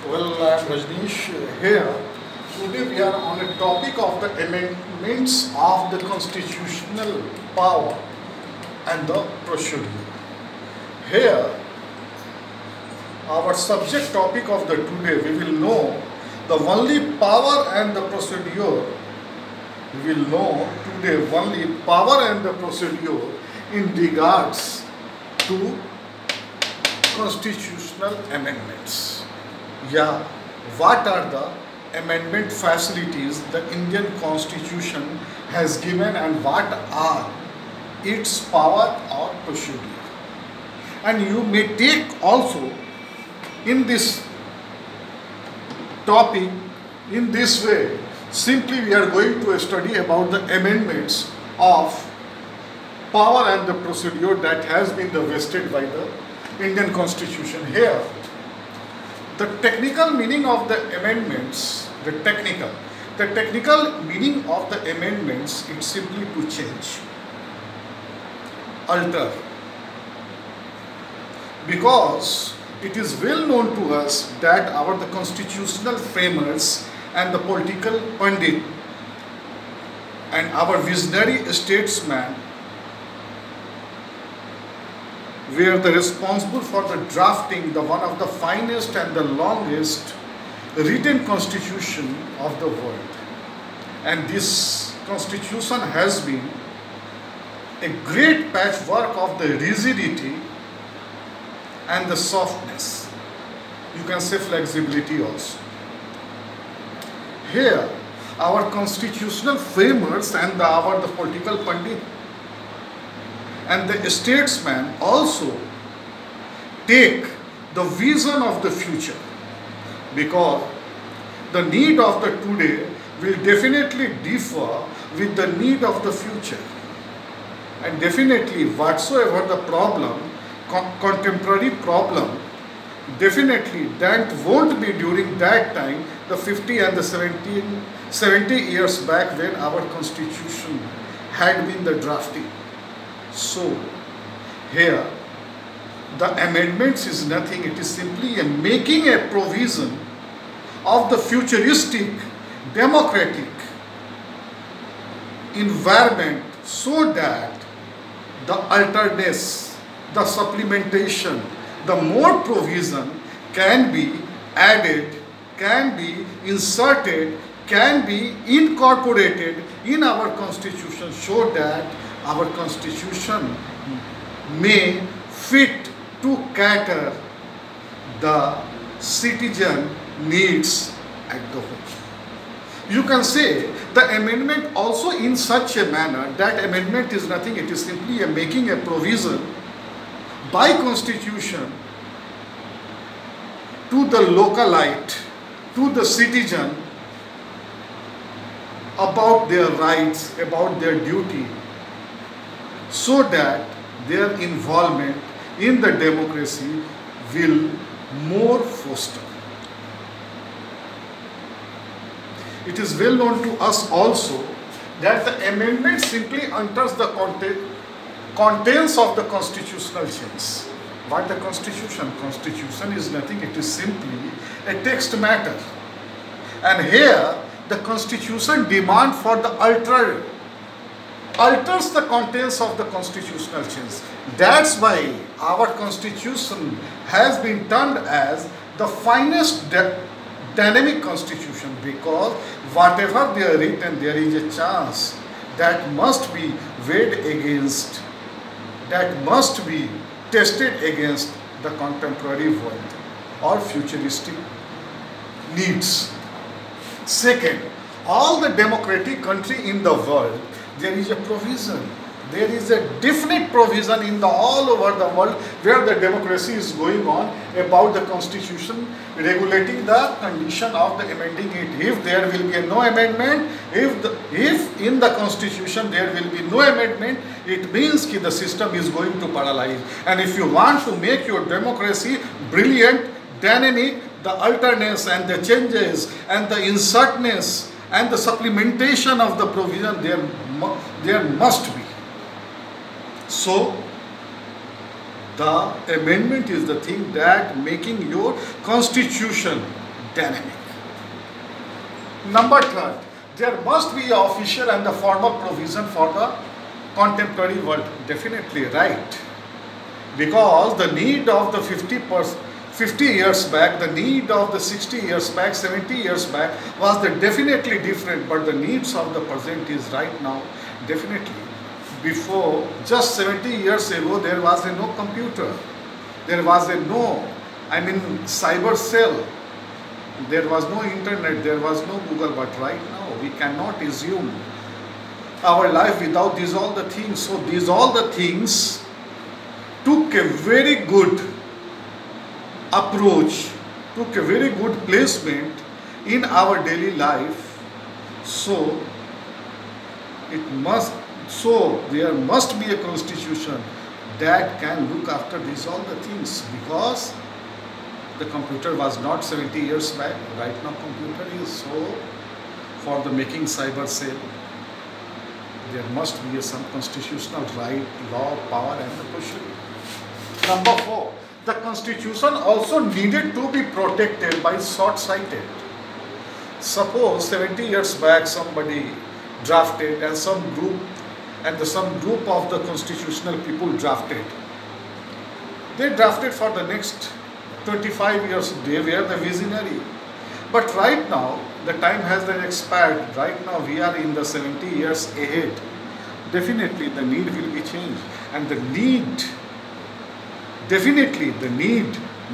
Well, I'm Rajneesh here. Today we are on a topic of the amendments of the constitutional power and the procedure. Here, our subject topic of the today, we will know the only power and the procedure. We will know today only power and the procedure in regards to constitutional amendments. Yeah, what are the amendment facilities the Indian Constitution has given and what are its power or procedure? And you may take also in this topic in this way. Simply we are going to study about the amendments of power and the procedure that has been vested by the Indian Constitution. Here, the technical meaning of the amendments, the technical meaning of the amendments, it's simply to change, alter. Because it is well known to us that the constitutional framers and the political pundit and our visionary statesmen were the responsible for the drafting the one of the finest and the longest written constitution of the world. And this constitution has been a great patchwork of the rigidity and the softness. You can say flexibility also. Here, our constitutional framers and the political pundit and the statesmen also take the vision of the future, because the need of the today will definitely differ with the need of the future. And definitely whatsoever the problem, contemporary problem, definitely that won't be during that time, the 50 and the 70 years back when our constitution had been the drafting. So, here, the amendments is nothing, it is simply making a provision of the futuristic, democratic environment so that the alterness, the supplementation, the more provision can be added, can be inserted, can be incorporated in our constitution so that our constitution may fit to cater the citizen needs at the home. You can say the amendment also in such a manner that amendment is nothing, it is simply making a provision by constitution to the localite, to the citizen about their rights, about their duty, so that their involvement in the democracy will more foster. It is well known to us also that the amendment simply enters the contents of the constitutional change. What the constitution? Constitution is nothing, it is simply a text matter. And here the constitution demand for the alters the contents of the constitutional change. That's why our constitution has been termed as the finest dynamic constitution, because whatever they are written, there is a chance that must be weighed against, that must be tested against the contemporary world or futuristic needs. Second, all the democratic country in the world, there is a provision. There is a definite provision in all over the world where the democracy is going on about the constitution regulating the condition of the amending it. If there will be no amendment, if in the constitution there will be no amendment, it means that the system is going to paralyze. And if you want to make your democracy brilliant, dynamic, the alterness and the changes and the insertness and the supplementation of the provision there must be. So the amendment is the thing that making your constitution dynamic. Number third, there must be an official and the formal provision for the contemporary world. Definitely right. Because the need of the 50 years back, the need of the 60 years back, 70 years back was definitely different, but the needs of the present is right now definitely. Before, just 70 years ago, there was no computer, there was cyber cell, there was no internet, there was no Google, but right now we cannot assume our life without these all the things. So these all the things took a very good approach, took a very good placement in our daily life. So there must be a constitution that can look after these all the things, because the computer was not 70 years back. Right now computer is. So for the making cyber cell, there must be some constitutional right, law, power and the procedure. Number 4, the constitution also needed to be protected by short-sighted. Suppose 70 years back somebody drafted and some group of the constitutional people drafted. They drafted for the next 25 years, they were the visionary. But right now, the time has been expired. Right now we are in the 70 years ahead. Definitely the need will be changed, and the need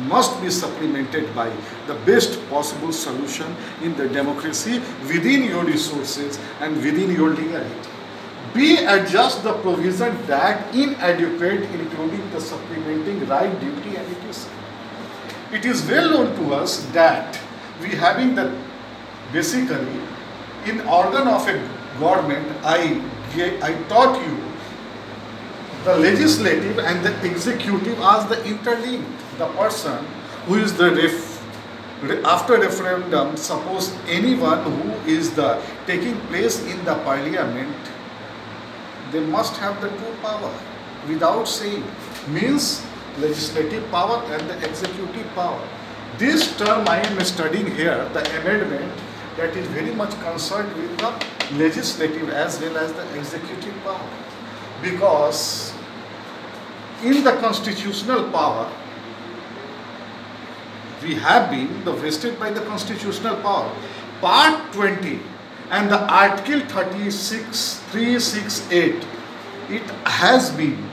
must be supplemented by the best possible solution in the democracy within your resources and within your legality. B, adjust the provision that inadequate, including the supplementing right, duty and etc. It is well known to us that we having the basically in organ of a government, I taught you the legislative and the executive as the interlinked. The person who is the after referendum, suppose anyone who is the taking place in the parliament, they must have the two power without saying, means legislative power and the executive power. This term I am studying here, the amendment, that is very much concerned with the legislative as well as the executive power, because in the constitutional power we have been vested by the constitutional power. Part 20 and the Article 368, it has been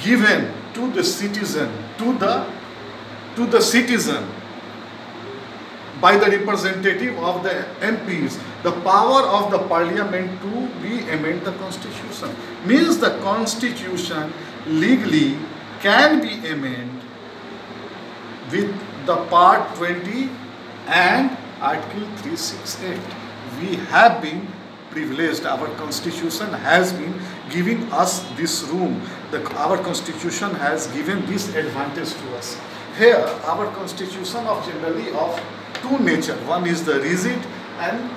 given to the citizen, to the citizen by the representative of the MPs, the power of the parliament to amend the constitution. Means the constitution legally can be amended with the part 20 and Article 368. We have been privileged. Our constitution has been giving us this room. Our constitution has given this advantage to us. Here, our constitution of generally of two nature. One is the rigid, and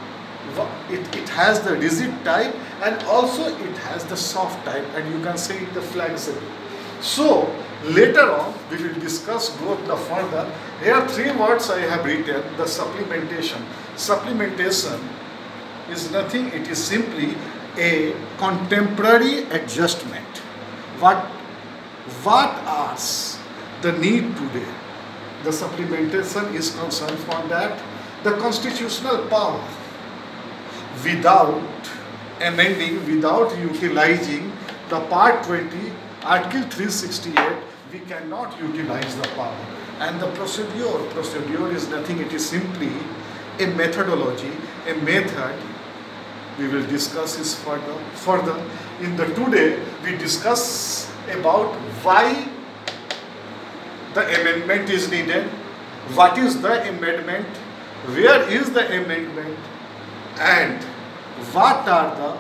it has the rigid type, and also it has the soft type, and you can say it the flexible. So later on we will discuss both the further. Here three words I have written. The supplementation. Supplementation is nothing, it is simply a contemporary adjustment. What are the need today? The supplementation is concerned for that. The constitutional power, without amending, without utilizing the part 20, Article 368, we cannot utilize the power. And the procedure is nothing, it is simply a methodology, a method. We will discuss this further. In the today, we discuss about why the amendment is needed, what is the amendment, where is the amendment, and what are the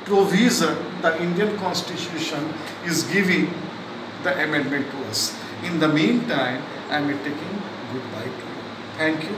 provision the Indian Constitution is giving the amendment to us. In the meantime, I am taking goodbye to you. Thank you.